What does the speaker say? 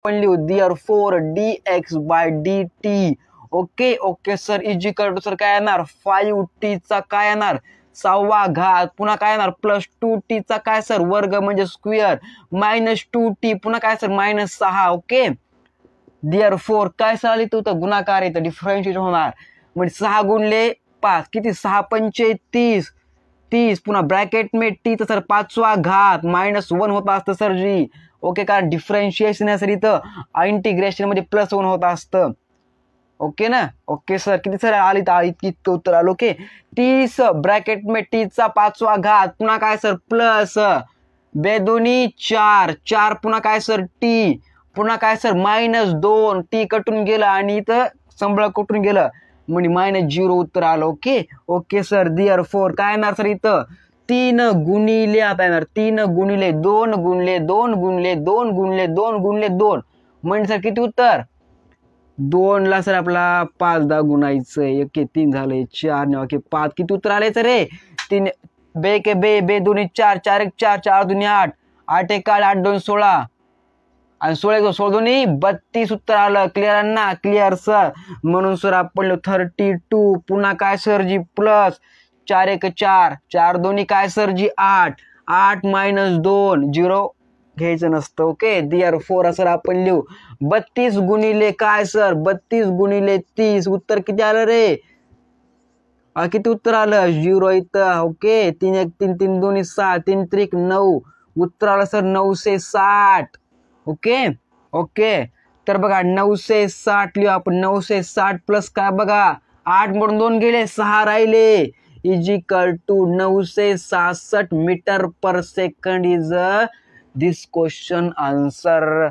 पण लिहू therefore dx/dt. Okay okay sir is equal to sir काय येणार 5t चा काय येणार 6वा घात पुन्हा काय येणार प्लस 2t चा काय सर वर्ग म्हणजे स्क्वेअर मायनस 2t पुन्हा काय सर -6. ओके therefore काय सर इथं तर गुणाकार आहे तर डिफरन्शिएशन होणार म्हणजे 6 गुणले 5 किती 6 पंचे 30 पुन्हा ब्रॅकेट में टी तर सर 5वा घात -1 होता असतं सर जी. ओके कारण डिफरन्शिएशन आहे सर इथं इंटिग्रेशन मध्ये +1 होत असतं. ओके ना. ओके सर किती सर आली इतकं उत्तर आलं. ओके 30 ब्रॅकेट में टी चा 5वा घात पुन्हा काय सर प्लस 2 4 पुन्हा काय सर टी पुन्हा काय सर -2 टी कटून गेलं आणि इथं संबळ कटून गेलं म्हणजे -0 उत्तर आलं. ओके ओके सर therefore काय येणार सर इथं 3 गुणिले आता येणार 3 गुणिले 2 गुणिले 2 गुणिले 2 गुणिले 2 गुणिले 2 म्हणजे सर किती उत्तर 2 ला सर आपला 5 दा गुणायचंय. ओके 3 झाले 4 ने ओके 5 किती उत्तर आले सर रे 3 बे के बे 2 4 4 1 4 4 2 8 8 1 8 2 16 आणि 16 2 32 उत्तर आलं. क्लिअर ना क्लिअर सर. म्हणून सर आपण 32 पुन्हा काय सर जी प्लस 4 1 4 4 2 काय सर जी 8 8 -2 0 घ्यायचं नसतं. ओके therefore सर आपण लिहू 32 गुणिले काय सर 32 गुणिले 30 उत्तर किती आलं रे किती उत्तर आलं 0 इथं. ओके 3 1 3 3 2 6 3 3 9 उत्तर आलं सर 960. ओके ओके तर बघा 960 लिहू आपण 960 प्लस काय बघा 8 मधून 2 गेले 6 राहिले is equal to 966 meter per second is this question answer.